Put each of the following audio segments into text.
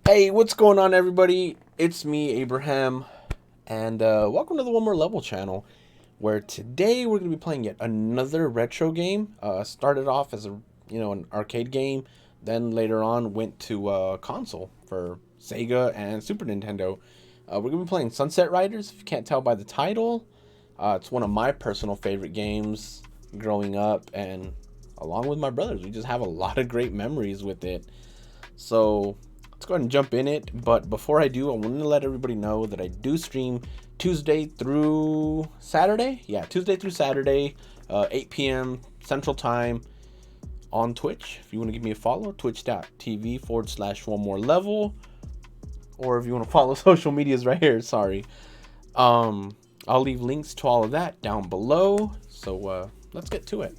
Hey, what's going on, everybody? It's me, Abraham, and welcome to the One More Level channel, where today we're going to be playing yet another retro game. Started off as an arcade game, then later on went to console for Sega and Super Nintendo. We're going to be playing Sunset Riders. If you can't tell by the title, it's one of my personal favorite games growing up, and along with my brothers, we just have a lot of great memories with it. So let's go ahead and jump in it. But before I do, I want to let everybody know that I do stream Tuesday through Saturday. Yeah, Tuesday through Saturday, 8 p.m. Central Time on Twitch. If you want to give me a follow, twitch.tv/one more level. Or if you want to follow social medias right here, sorry. I'll leave links to all of that down below. So let's get to it.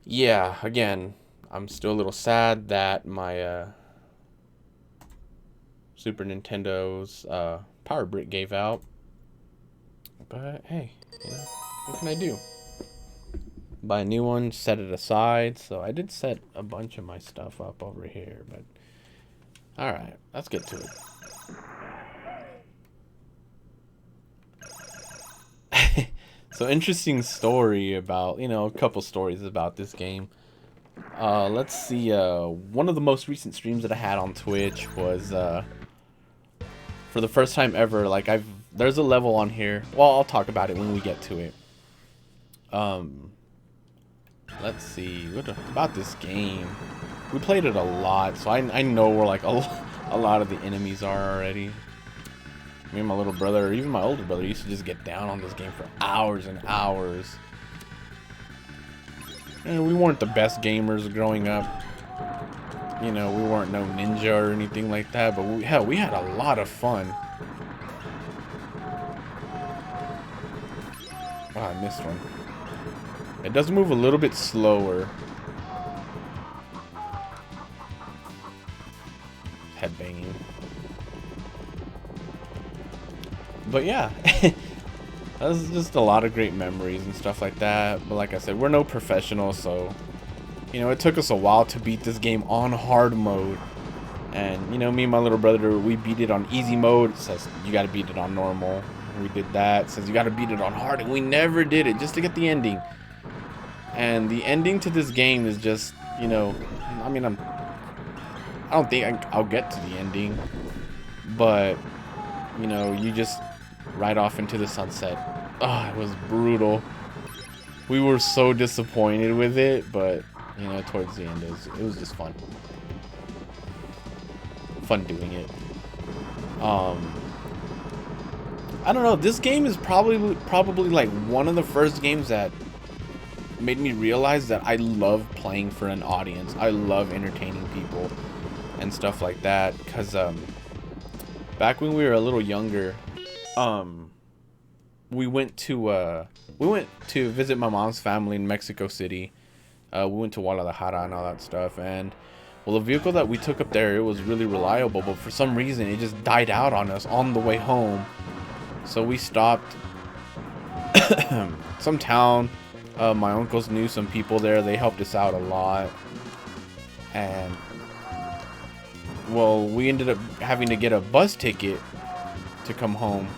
Yeah, again, I'm still a little sad that my Super Nintendo's power brick gave out. But hey, what can I do? Buy a new one, set it aside. So I did set a bunch of my stuff up over here, but alright, let's get to it. So interesting story about, a couple stories about this game. Let's see, one of the most recent streams that I had on Twitch was, for the first time ever, there's a level on here. Well, I'll talk about it when we get to it. Let's see, what about this game? We played it a lot, so I know where, a lot of the enemies are already. Me and my little brother, or even my older brother, used to just get down on this game for hours and hours. And we weren't the best gamers growing up. We weren't no ninja or anything like that, but we had a lot of fun. Oh, I missed one. It does move a little bit slower. Headbanging. But yeah, that was just a lot of great memories and stuff like that. But like I said, we're no professionals, so it took us a while to beat this game on hard mode. And me and my little brother, we beat it on easy mode. It says you got to beat it on normal. We did that. It says you got to beat it on hard, and we never did it just to get the ending. And the ending to this game is just, I don't think I'll get to the ending, but you just ride off into the sunset. Oh, it was brutal. We were so disappointed with it, but towards the end it was just fun doing it. I don't know, this game is probably like one of the first games that made me realize that I love playing for an audience. I love entertaining people and stuff like that, because back when we were a little younger, we went to visit my mom's family in Mexico City. We went to Guadalajara and all that stuff, and well, the vehicle that we took up there, it was really reliable, but for some reason it just died out on us on the way home. So we stopped some town. My uncles knew some people there. They helped us out a lot, and well, we ended up having to get a bus ticket to come home.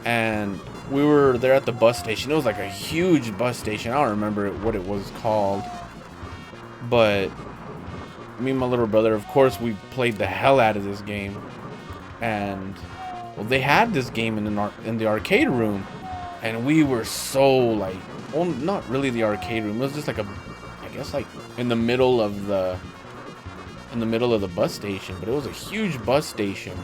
And we were there at the bus station. It was like a huge bus station. I don't remember what it was called, but me and my little brother, of course, we played the hell out of this game. And well, they had this game in the arcade room, and we were so well, not really the arcade room. It was just like I guess in the middle of the bus station, but it was a huge bus station.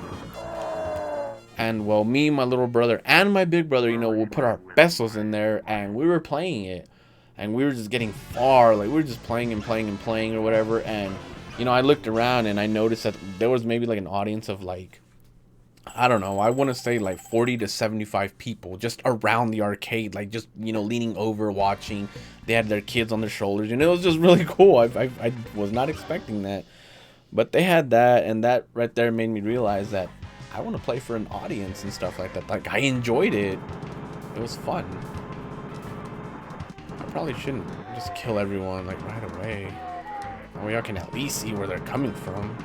And well, me, my little brother, and my big brother, we'll put our pesos in there, and we were playing it, and we were just getting far. We were just playing and playing and playing or whatever. And I looked around and I noticed that there was maybe an audience of I don't know, I want to say 40 to 75 people just around the arcade, just leaning over watching. They had their kids on their shoulders, and it was just really cool. I was not expecting that, but they had that, and that right there made me realize that I want to play for an audience and stuff like that. I enjoyed it. It was fun. I probably shouldn't just kill everyone right away. Well, y'all can at least see where they're coming from.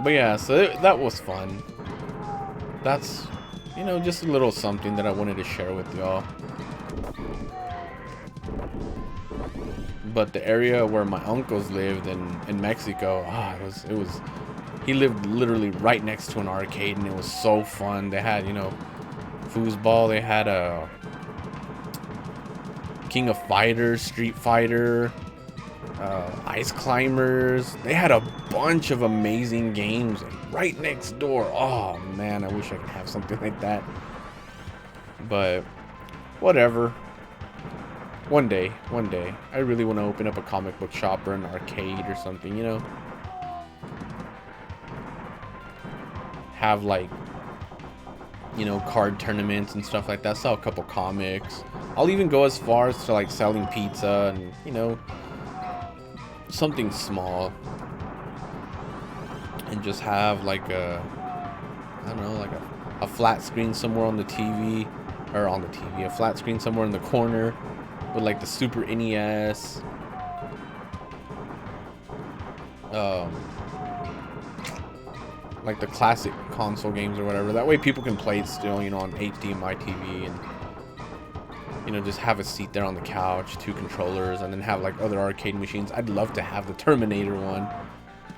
But yeah, so that was fun. That's, you know, just a little something that I wanted to share with y'all. But the area where my uncles lived in Mexico, he lived literally right next to an arcade, and it was so fun. They had, you know, foosball, they had a King of Fighters, Street Fighter, Ice Climbers. They had a bunch of amazing games right next door. Oh man, I wish I could have something like that. But whatever. One day. I really want to open up a comic book shop or an arcade or something, you know. Have like, you know, card tournaments and stuff like that. Sell a couple comics. I'll even go as far as to like selling pizza and, you know, something small. And just have like a, I don't know, like a flat screen somewhere on the TV. Or on the TV. A flat screen somewhere in the corner. With like the Super NES. Like the classic console games or whatever. That way people can play it still, you know, on HDMI TV, and, you know, just have a seat there on the couch, 2 controllers, and then have like other arcade machines. I'd love to have the Terminator one,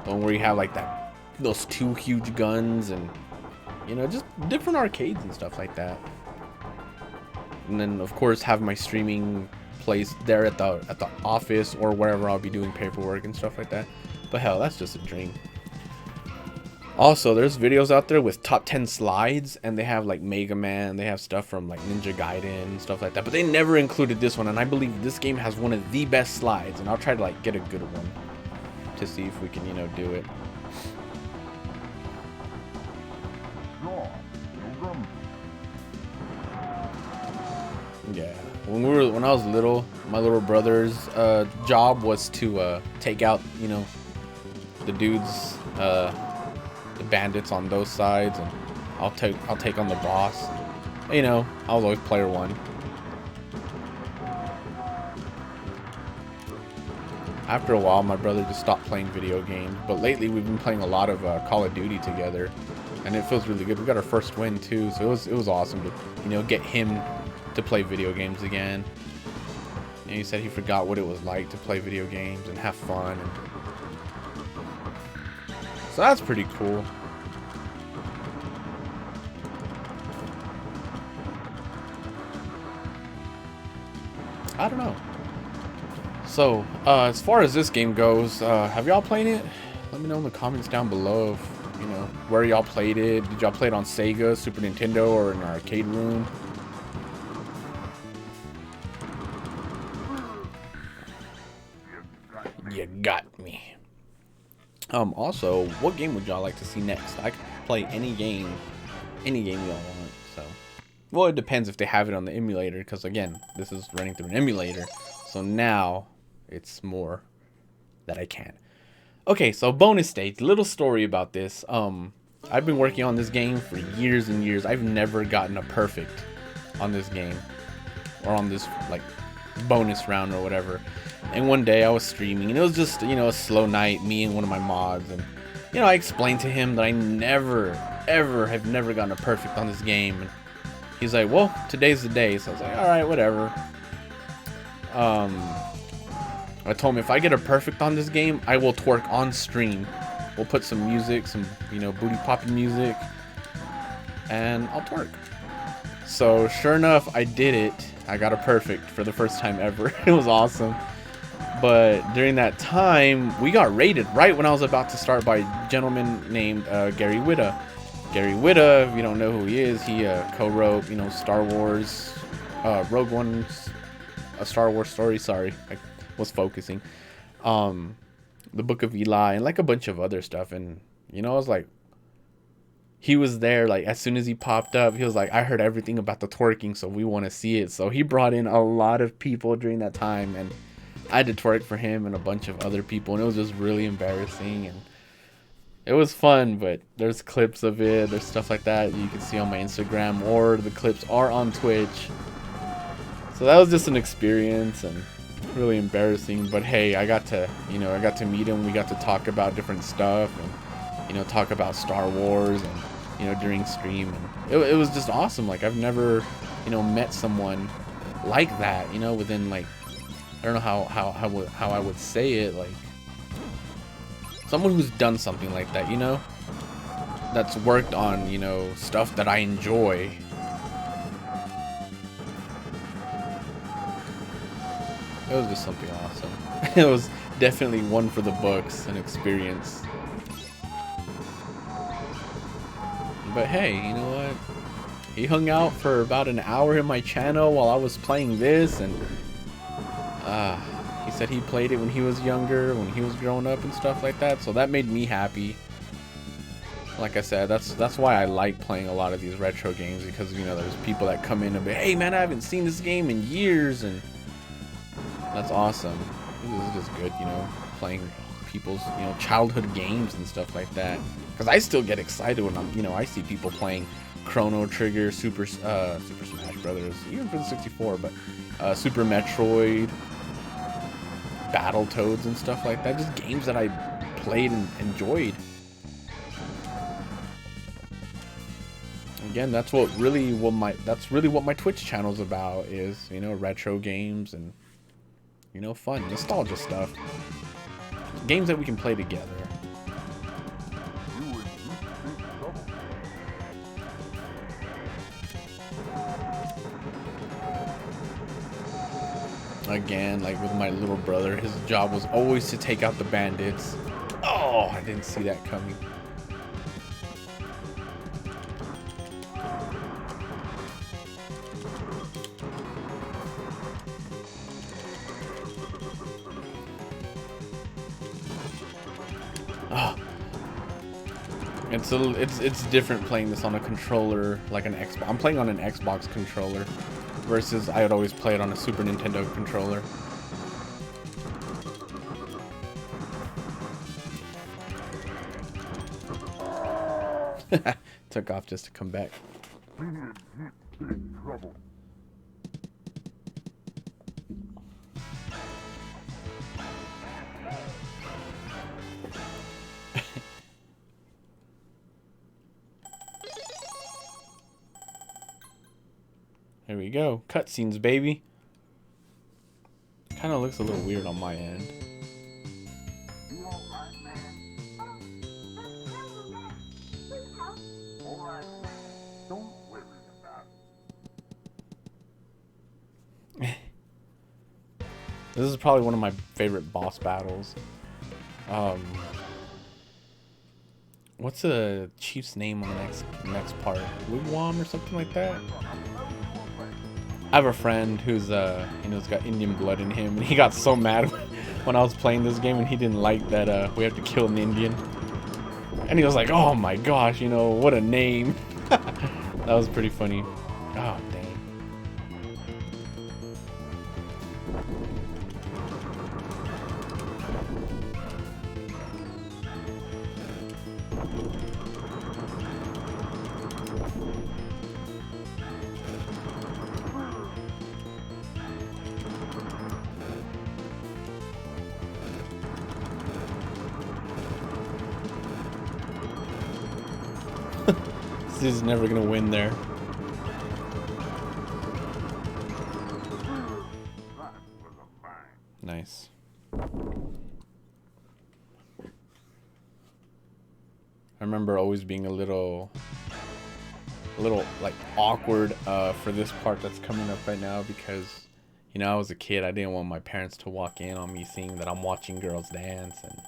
the one where you have like those 2 huge guns, and, you know, just different arcades and stuff like that. And then of course have my streaming place there at the office or wherever I'll be doing paperwork and stuff like that. But hell, that's just a dream. Also, there's videos out there with top 10 slides, and they have like Mega Man, they have stuff from like Ninja Gaiden and stuff like that, but they never included this one, and I believe this game has one of the best slides, and I'll try to like get a good one to see if we can, you know, do it. Yeah, when I was little, my little brother's job was to take out, you know, the dudes, the bandits on those sides, and I'll take on the boss. You know, I was always player 1. After a while, my brother just stopped playing video games, but lately we've been playing a lot of Call of Duty together, and it feels really good. We got our first win too, so it was awesome to, you know, get him to play video games again. And he said he forgot what it was like to play video games and have fun, and so that's pretty cool. I don't know. So as far as this game goes, have y'all played it? Let me know in the comments down below if, you know, where y'all played it. Did y'all play it on Sega, Super Nintendo, or in an arcade room? You got me. Also, what game would y'all like to see next? I can play any game y'all want. So, well, it depends if they have it on the emulator, because again, this is running through an emulator, so now it's more that I can. Okay, so bonus stage, little story about this. I've been working on this game for years and years. I've never gotten a perfect on this game, or on this like bonus round or whatever. And one day I was streaming, and it was just, you know, a slow night, me and one of my mods, and, you know, I explained to him that I have never gotten a perfect on this game, and he's like, well, today's the day. So I was like, all right, whatever. I told him if I get a perfect on this game, I will twerk on stream. We'll put some music, some, you know, booty popping music, and I'll twerk. So sure enough, I did it. I got a perfect for the first time ever. It was awesome. But during that time, we got raided right when I was about to start by a gentleman named Gary Whitta. Gary Whitta, if you don't know who he is, he co-wrote, you know, Star Wars, Rogue One, a Star Wars story. Sorry, I was focusing. The Book of Eli, and like a bunch of other stuff. And, you know, I was like, he was there, like, as soon as he popped up, he was like, I heard everything about the twerking, so we want to see it. So he brought in a lot of people during that time, and I had to twerk for him and a bunch of other people, and it was just really embarrassing, and it was fun. But there's clips of it, there's stuff like that you can see on my Instagram, or the clips are on Twitch. So that was just an experience, and really embarrassing. But hey, I got to meet him. We got to talk about different stuff, and talk about Star Wars, and during stream, and it was just awesome. Like, I've never met someone like that, within, like, I don't know how I would say it, like someone who's done something like that, that's worked on, stuff that I enjoy. It was just something awesome. It was definitely one for the books, an experience. But hey, you know what? He hung out for about an hour in my channel while I was playing this, and he said he played it when he was younger, when he was growing up and stuff like that. So that made me happy. Like I said, that's why I like playing a lot of these retro games, because there's people that come in and be, hey man, I haven't seen this game in years, and that's awesome. This is just good, playing people's childhood games and stuff like that. Because I still get excited when I see people playing Chrono Trigger, Super Smash Brothers, even for the 64, but Super Metroid, Battletoads and stuff like that. Just games that I played and enjoyed. Again, that's really what my Twitch channel's about, is retro games and fun, nostalgia stuff. Games that we can play together. Again, like with my little brother, his job was always to take out the bandits. Oh, I didn't see that coming. Oh. It's different playing this on a controller, like an Xbox. I'm playing on an Xbox controller versus I would always play it on a Super Nintendo controller. Took off just to come back. There we go. Cutscenes, baby. Kind of looks a little weird on my end. This is probably one of my favorite boss battles. What's the chief's name on the next part? Wigwam or something like that? I have a friend who's he's got Indian blood in him, and he got so mad when I was playing this game, and he didn't like that we have to kill an Indian. And he was like, "Oh my gosh, what a name." That was pretty funny. Oh dang. He's never gonna win there. Nice. I remember always being a little like awkward for this part that's coming up right now, because I was a kid. I didn't want my parents to walk in on me seeing that I'm watching girls dance, and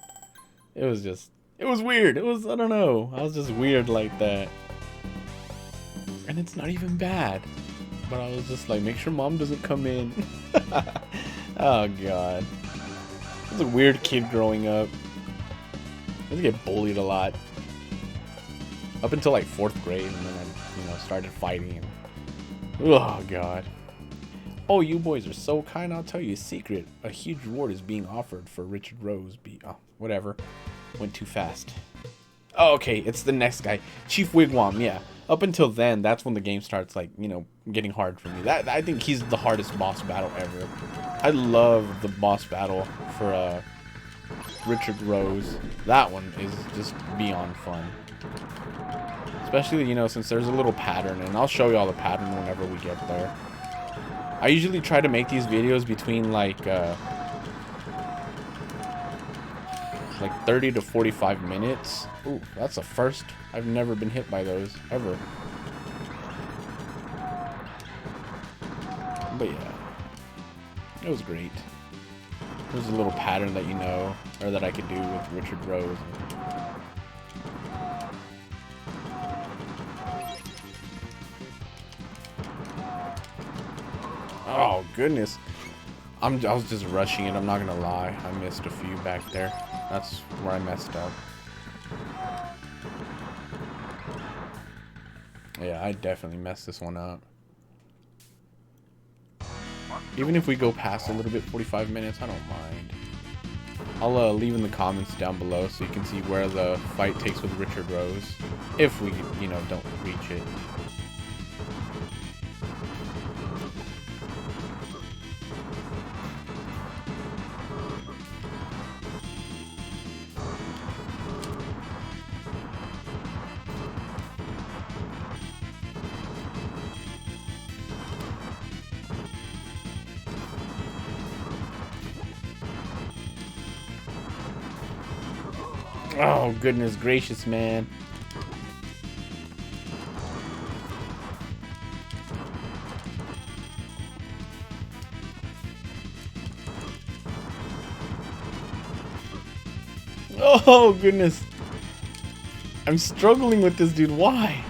it was weird. I don't know. I was just weird like that. And it's not even bad, but I was just like, make sure mom doesn't come in. Oh god, I was a weird kid growing up. I used to get bullied a lot up until like 4th grade, and then I started fighting. Oh god. Oh, you boys are so kind. I'll tell you a secret. A huge reward is being offered for Richard Rose. Whatever. Went too fast. Oh, okay, it's the next guy, Chief Wigwam. Yeah. Up until then, that's when the game starts, like, getting hard for me. I think he's the hardest boss battle ever. I love the boss battle for Richard Rose. That one is just beyond fun. Especially, you know, since there's a little pattern, and I'll show you all the pattern whenever we get there. I usually try to make these videos between like 30 to 45 minutes. Ooh, that's a first. I've never been hit by those, ever. But yeah, it was great. There's a little pattern that you know, or that I could do with Richard Rose. Oh goodness, I was just rushing it. I'm not gonna lie, I missed a few back there. That's where I messed up. Yeah, I definitely messed this one up. Even if we go past a little bit, 45 minutes, I don't mind. I'll leave in the comments down below so you can see where the fight takes with Richard Rose. If we, you know, don't reach it. Oh, goodness gracious, man. Oh, goodness. I'm struggling with this dude. Why?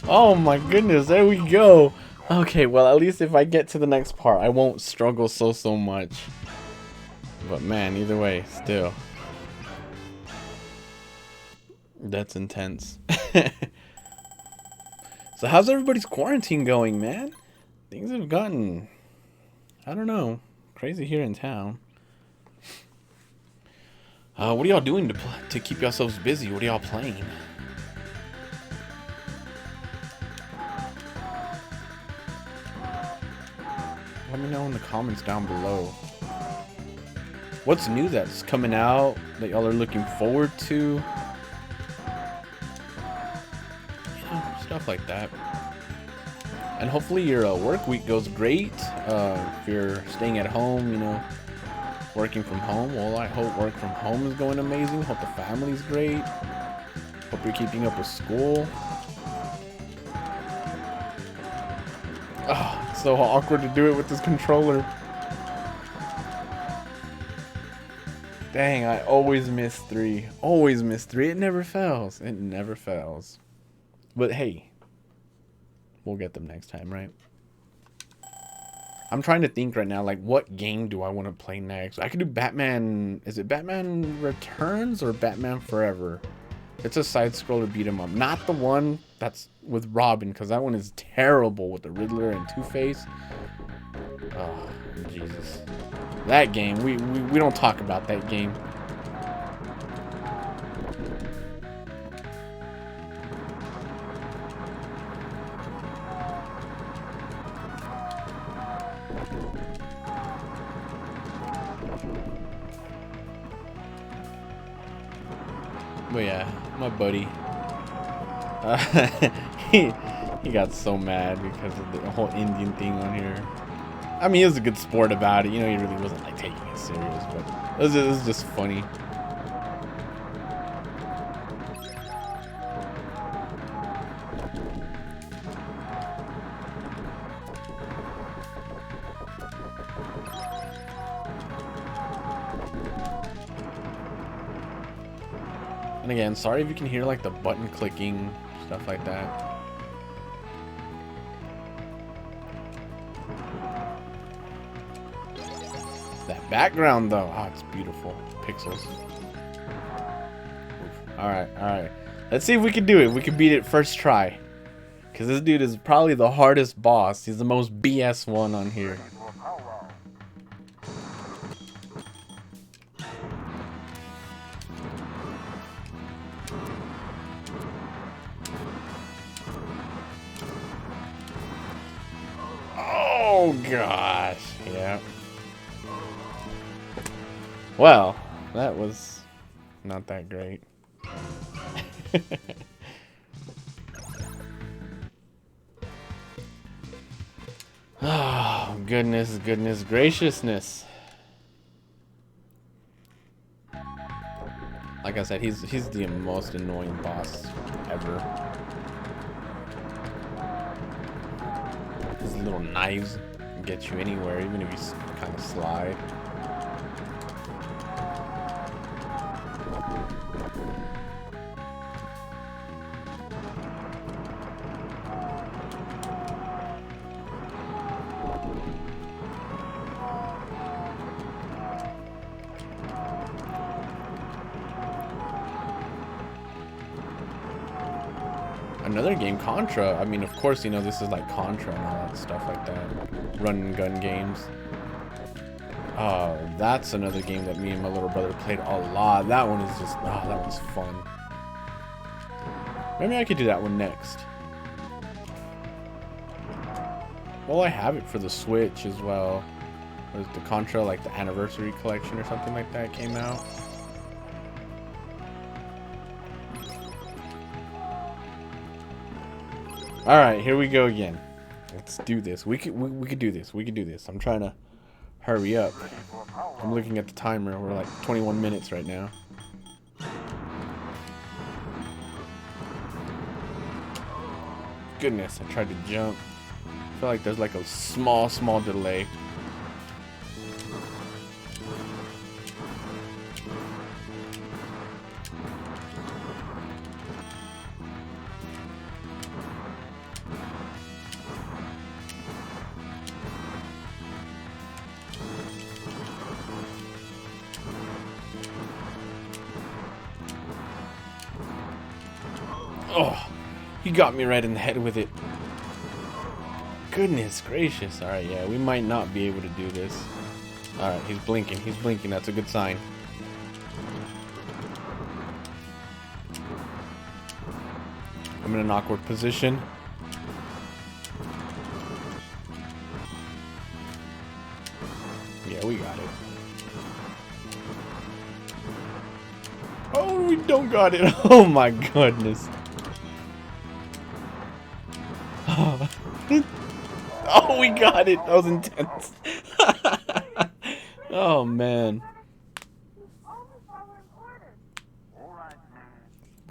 Oh my goodness, there we go. Okay, well, at least if I get to the next part, I won't struggle so much. But man, either way, still. That's intense. So how's everybody's quarantine going, man? Things have gotten, I don't know, crazy here in town. What are y'all doing to keep yourselves busy? What are y'all playing? Let me know in the comments down below. What's new that's coming out that y'all are looking forward to? You know, stuff like that. And hopefully your work week goes great. If you're staying at home, you know, working from home. Well, I hope work from home is going amazing. Hope the family's great. Hope you're keeping up with school. Oh, it's so awkward to do it with this controller. Dang, I always miss 3. Always miss 3. It never fails. It never fails. But hey, we'll get them next time, right? I'm trying to think right now, like, what game do I want to play next? I could do Batman. Is it Batman Returns or Batman Forever? It's a side-scroller beat-em-up. Not the one that's with Robin, because that one is terrible with the Riddler and Two-Face. Oh, Jesus. That game, we don't talk about that game. But yeah, my buddy, he got so mad because of the whole Indian thing on here. I mean, he was a good sport about it, you know. He really wasn't like taking it serious, but it was just funny. And again, sorry if you can hear like the button clicking, stuff like that. That background though, oh, it's beautiful. Pixels. Alright, alright. Let's see if we can do it. We can beat it first try. Because this dude is probably the hardest boss. He's the most BS one on here. Oh gosh, yeah. Well, that was not that great. Oh, goodness graciousness. Like I said, he's the most annoying boss ever. His little knives can get you anywhere, even if you kind of slide. Another game, Contra. I mean, of course, you know, this is like Contra and all that stuff like that. Run and gun games. That's another game that me and my little brother played a lot. That one is just, that one's fun. Maybe I could do that one next. Well, I have it for the Switch as well. Was the Contra, like the Anniversary Collection or something like that came out? All right, here we go again. Let's do this. We could do this. We could do this. I'm trying to hurry up. I'm looking at the timer. We're like 21 minutes right now. Goodness, I tried to jump. I feel like there's like a small delay. Oh, he got me right in the head with it. Goodness gracious. Alright, yeah, we might not be able to do this. Alright, he's blinking. He's blinking. That's a good sign. I'm in an awkward position. Yeah, we got it. Oh, we don't got it. Oh my goodness. Oh, we got it. That was intense. Oh, man.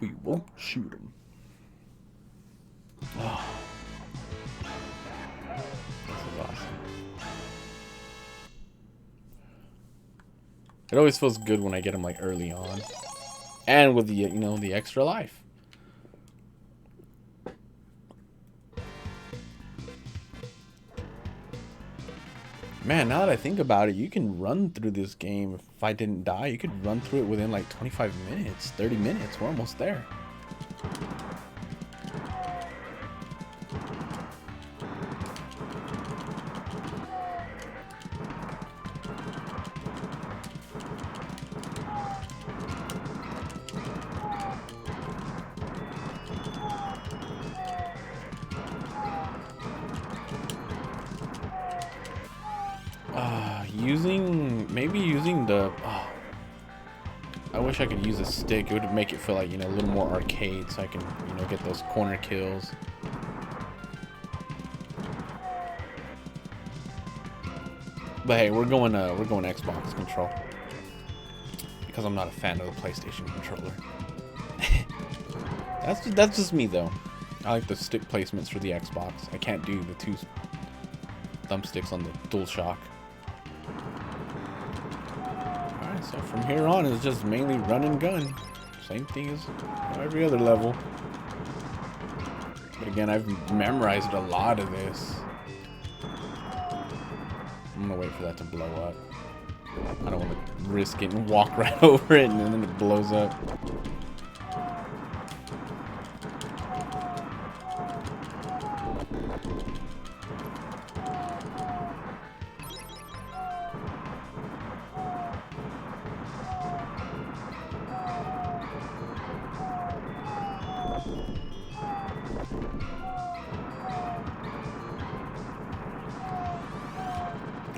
We won't shoot him. Oh. This is awesome. It always feels good when I get him like early on. And with the, you know, the extra life. Man, now that I think about it, you can run through this game. If I didn't die, you could run through it within like 25 minutes, 30 minutes. We're almost there. Maybe using the, I wish I could use a stick. It would make it feel like, you know, a little more arcade, so I can, you know, get those corner kills. But hey, we're going Xbox control because I'm not a fan of the PlayStation controller. That's just me though. I like the stick placements for the Xbox. I can't do the two thumbsticks on the DualShock. Alright, so from here on it's just mainly run and gun. Same thing as every other level. But again, I've memorized a lot of this. I'm gonna wait for that to blow up. I don't want to risk it and walk right over it and then it blows up.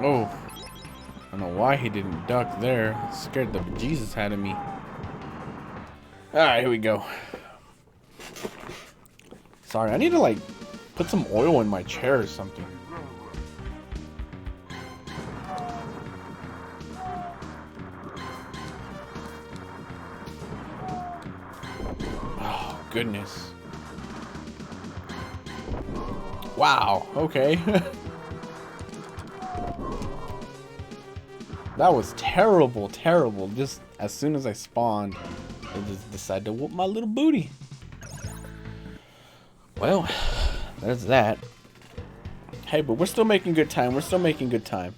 Oh, I don't know why he didn't duck there. Scared the bejesus out of me. Alright, here we go. Sorry, I need to like put some oil in my chair or something. Oh, goodness. Wow, okay. That was terrible, terrible. Just as soon as I spawned, I just decided to whoop my little booty. Well, there's that. Hey, but we're still making good time. We're still making good time.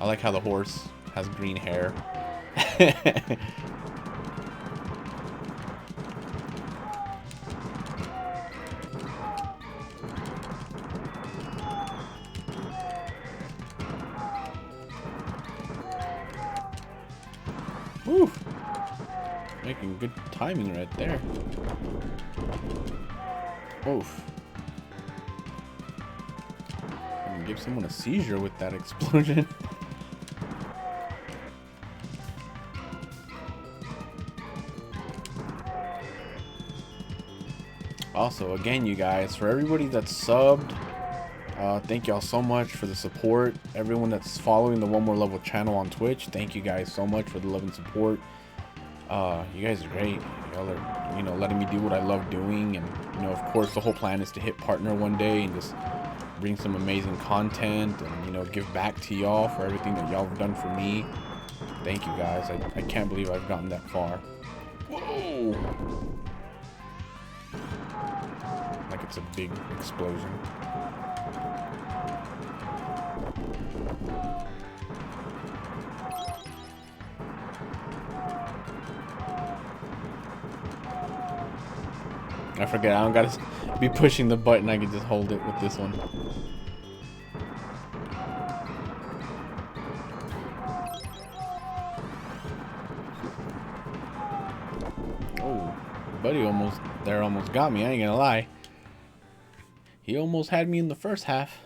I like how the horse has green hair. Woo! Making good timing right there. Oof. I'm gonna give someone a seizure with that explosion. Also, again, you guys, for everybody that's subbed, thank y'all so much for the support. Everyone that's following the One More Level channel on Twitch, thank you guys so much for the love and support. You guys are great. Y'all are, you know, letting me do what I love doing, and you know, of course, the whole plan is to hit partner one day and just bring some amazing content and you know, give back to y'all for everything that y'all have done for me. Thank you guys. I can't believe I've gotten that far. Whoa! Like it's a big explosion. I forget, I don't gotta be pushing the button, I can just hold it with this one. Oh, buddy almost got me, I ain't gonna lie. He almost had me in the first half.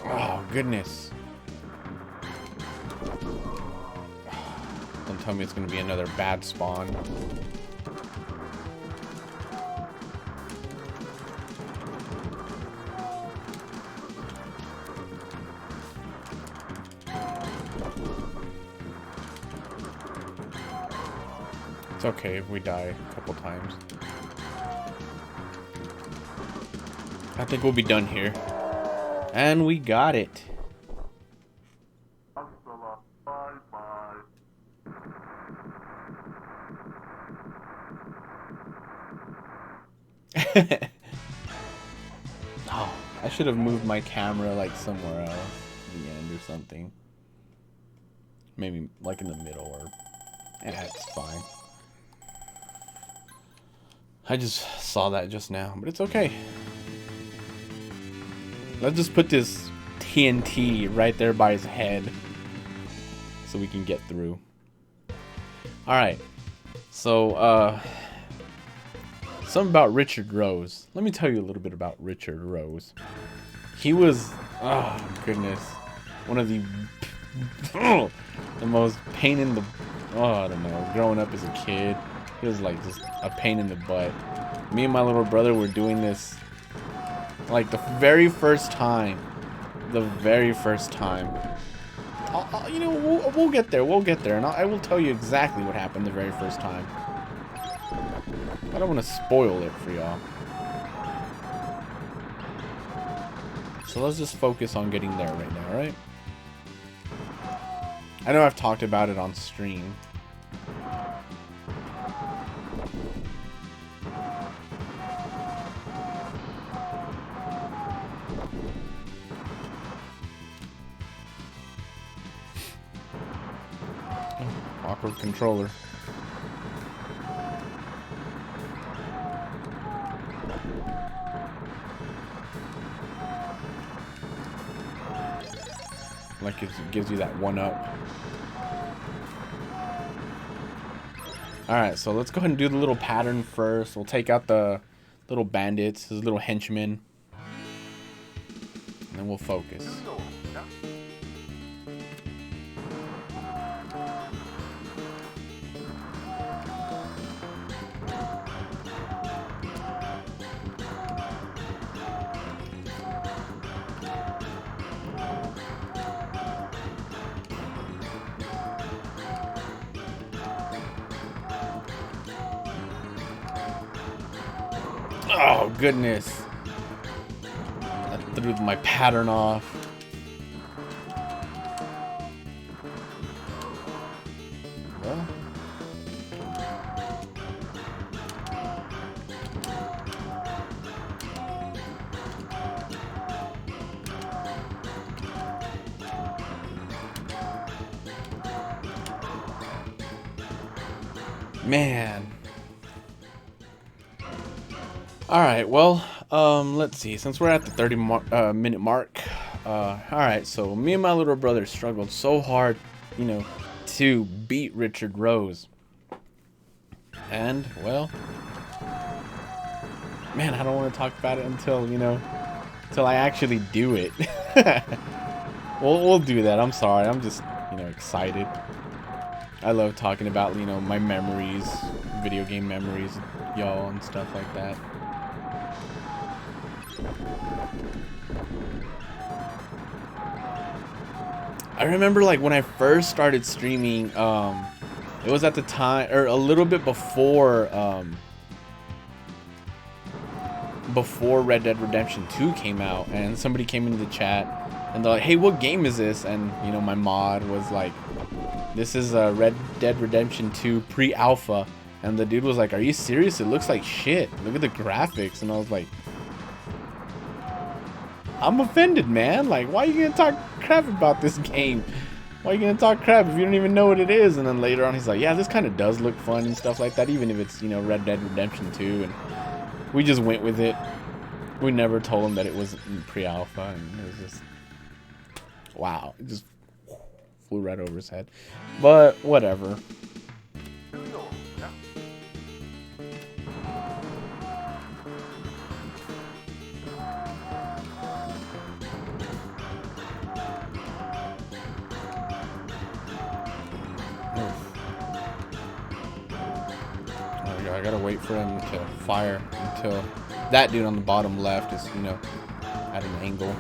Oh, goodness. Don't tell me it's going to be another bad spawn. It's okay if we die a couple times. I think we'll be done here. And we got it. Oh, I should have moved my camera like somewhere else at the end or something. Maybe like in the middle or... Yeah, it's fine. I just saw that just now, but it's okay. Let's just put this TNT right there by his head so we can get through. Alright. So, something about Richard Rose. Let me tell you a little bit about Richard Rose. He was, oh goodness, one of the most pain in the, I don't know, growing up as a kid. He was like just a pain in the butt. Me and my little brother were doing this like the very first time. You know, we'll get there. And I will tell you exactly what happened the very first time. I don't want to spoil it for y'all. So let's just focus on getting there right now, right? I know I've talked about it on stream. Awkward controller. gives you that 1-up. Alright, so let's go ahead and do the little pattern first. We'll take out the little bandits, his little henchmen. And then we'll focus. Oh, goodness. I threw my pattern off. Well. Man. Alright, well, let's see. Since we're at the 30-minute mark, alright, so me and my little brother struggled so hard, you know, to beat Richard Rose. And, well, man, I don't want to talk about it until, you know, until I actually do it. We'll do that. I'm sorry. I'm just, you know, excited. I love talking about, you know, my memories, video game memories, y'all, and stuff like that. I remember, like, when I first started streaming, it was at the time, or a little bit before Red Dead Redemption 2 came out, and somebody came into the chat, and they're like, hey, what game is this? And, you know, my mod was like, this is Red Dead Redemption 2 pre-alpha, and the dude was like, are you serious? It looks like shit. Look at the graphics. And I was like, I'm offended, man. Like, why are you gonna talk crap about this game? Why are you gonna talk crap if you don't even know what it is? And then later on, he's like, yeah, this kind of does look fun and stuff like that, even if it's, you know, Red Dead Redemption 2. And we just went with it. We never told him that it was pre-alpha, and it was just, wow, it just flew right over his head. But whatever. I gotta wait for him to fire until that dude on the bottom left is, you know, at an angle.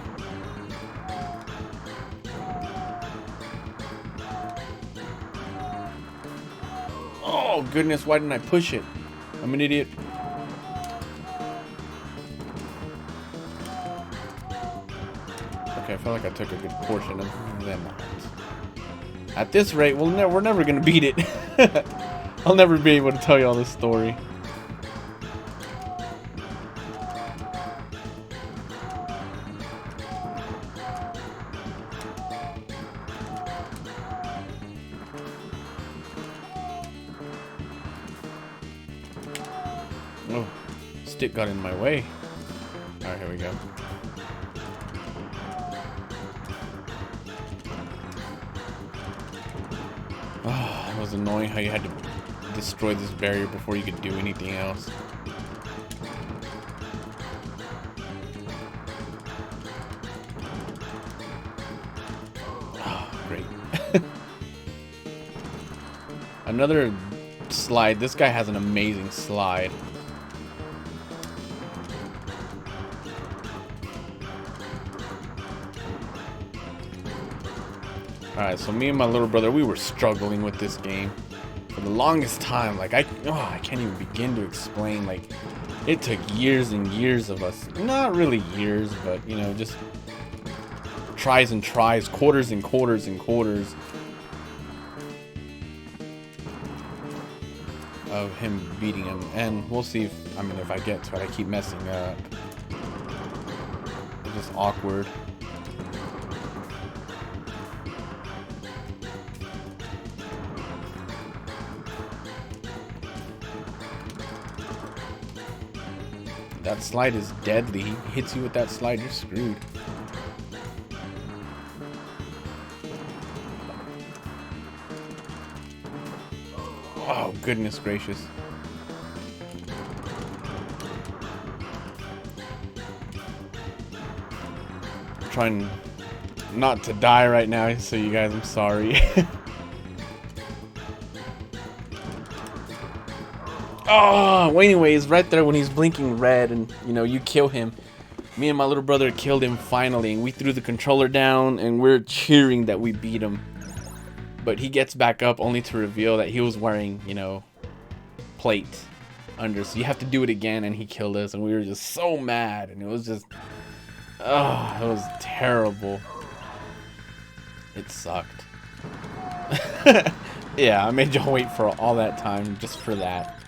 Oh goodness, why didn't I push it? I'm an idiot. Okay, I felt like I took a good portion of them out. At this rate, we're never gonna beat it. I'll never be able to tell you all this story. Oh, stick got in my way. Alright, here we go. Oh, it was annoying how you had to destroy this barrier before you could do anything else. Oh, great. Another slide. This guy has an amazing slide. Alright, so me and my little brother, we were struggling with this game for the longest time. Like, I can't even begin to explain. Like, it took years and years of us, not really years, but, you know, just tries and tries, quarters and quarters and quarters of him beating him. And we'll see if, I mean, if I get to it. I keep messing up. It's just awkward. That slide is deadly. He hits you with that slide, you're screwed. Oh, goodness gracious. I'm trying not to die right now, so you guys, I'm sorry. Oh, well, anyways, right there when he's blinking red and, you know, you kill him. Me and my little brother killed him finally, and we threw the controller down, and we're cheering that we beat him. But he gets back up only to reveal that he was wearing, you know, plate under. So you have to do it again, and he killed us, and we were just so mad, and it was just, oh, it was terrible. It sucked. Yeah, I made y'all wait for all that time just for that.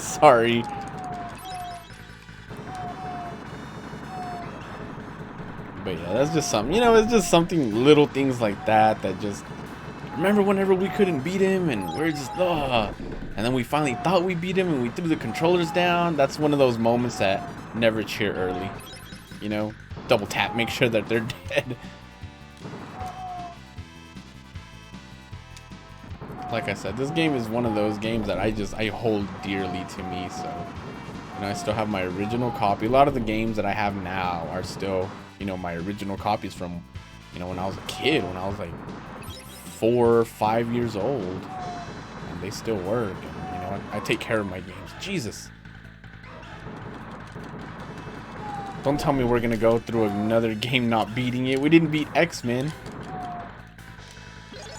Sorry. But yeah, that's just something, you know, it's just something, little things like that that just, remember whenever we couldn't beat him and we're just, and then we finally thought we beat him and we threw the controllers down. That's one of those moments that never cheer early, you know, double tap, make sure that they're dead. Like I said, this game is one of those games that I hold dearly to me. So, you know, I still have my original copy. A lot of the games that I have now are still, you know, my original copies from, you know, when I was a kid, when I was like 4 or 5 years old, and they still work. And, you know, I take care of my games. Jesus. Don't tell me we're gonna go through another game not beating it. We didn't beat X-Men.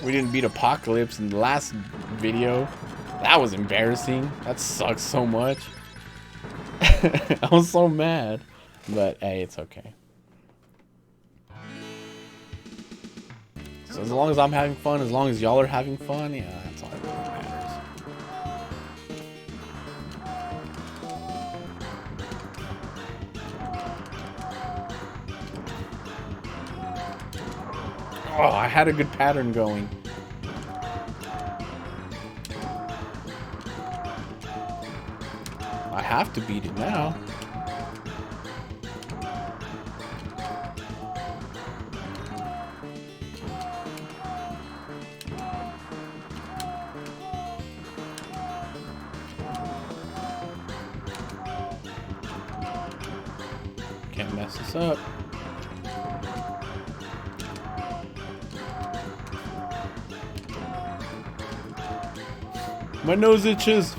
We didn't beat Apocalypse in the last video. That was embarrassing. That sucks so much. I was so mad. But hey, it's okay. So as long as I'm having fun, as long as y'all are having fun, yeah, that's all that really matters. Oh, I had a good pattern going. I have to beat it now. Can't mess this up. My nose itches.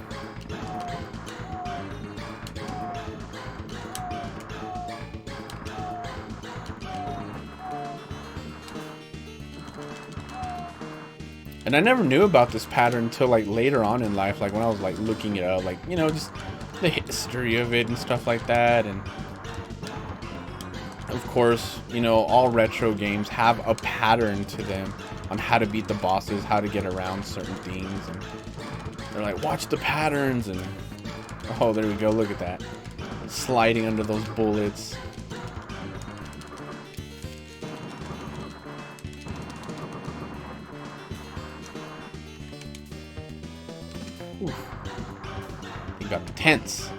And I never knew about this pattern until like later on in life, like when I was like looking it up, like, you know, just the history of it and stuff like that. And of course, you know, all retro games have a pattern to them on how to beat the bosses, how to get around certain things. And they're like, watch the patterns. And oh, there we go, look at that, sliding under those bullets. Oof. You got the tents.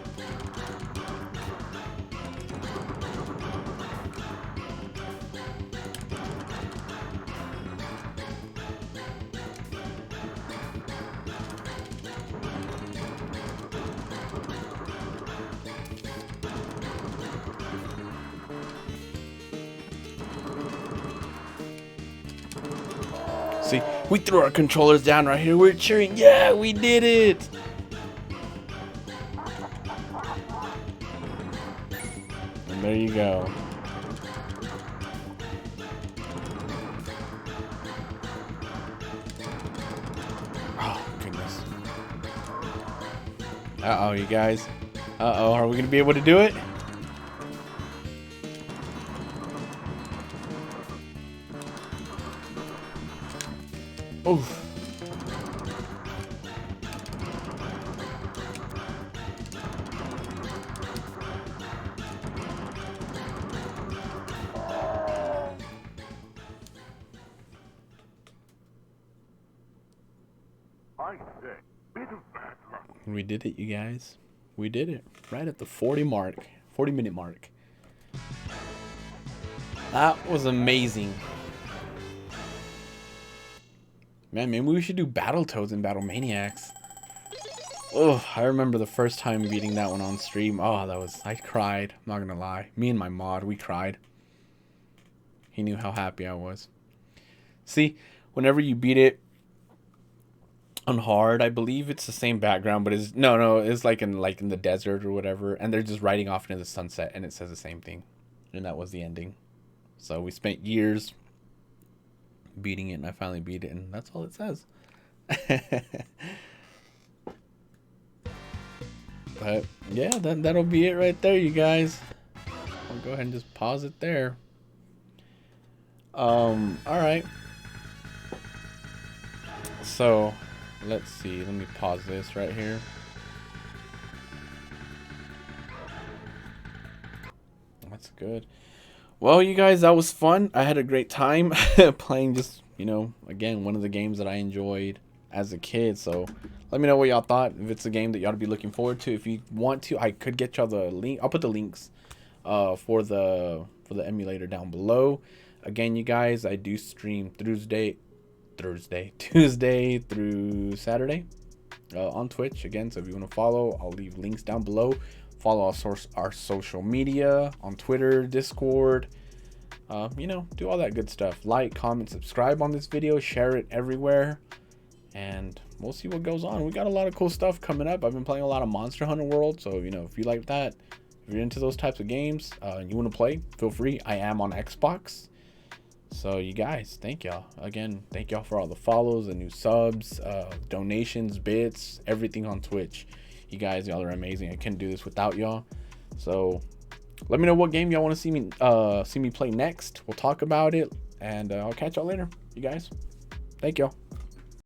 See, we threw our controllers down right here. We're cheering. Yeah, we did it. And there you go. Oh, goodness. Uh-oh, you guys. Uh-oh, are we going to be able to do it? Oof. We did it, you guys. We did it. Right at the 40-minute mark. That was amazing. Man, maybe we should do Battletoads and Battle Maniacs. Oh, I remember the first time beating that one on stream. Oh, I cried. I'm not gonna lie. Me and my mod, we cried. He knew how happy I was. See, whenever you beat it on hard, I believe it's the same background, but it's like in the desert or whatever, and they're just riding off into the sunset, and it says the same thing, and that was the ending. So we spent years beating it, and I finally beat it, and that's all it says. But yeah, that'll be it right there, you guys. I'll go ahead and just pause it there. All right. So, let's see. Let me pause this right here. That's good. Well, you guys, that was fun. I had a great time playing just, again, one of the games that I enjoyed as a kid. So, let me know what y'all thought. If it's a game that y'all to be looking forward to. If you want to, I could get y'all the link. I'll put the links for the emulator down below. Again, you guys, I do stream Tuesday through Saturday on Twitch. Again, so if you want to follow, I'll leave links down below. Follow our social media on Twitter, Discord. Do all that good stuff. Like, comment, subscribe on this video, share it everywhere, and we'll see what goes on. We got a lot of cool stuff coming up. I've been playing a lot of Monster Hunter World, so if you like that, if you're into those types of games, and you want to play, feel free. I am on Xbox. So you guys, thank y'all again. Thank y'all for all the follows, the new subs, donations, bits, everything on Twitch. You guys, y'all are amazing. I couldn't do this without y'all. So let me know what game y'all want to see me play next. We'll talk about it, and I'll catch y'all later. You guys, thank y'all.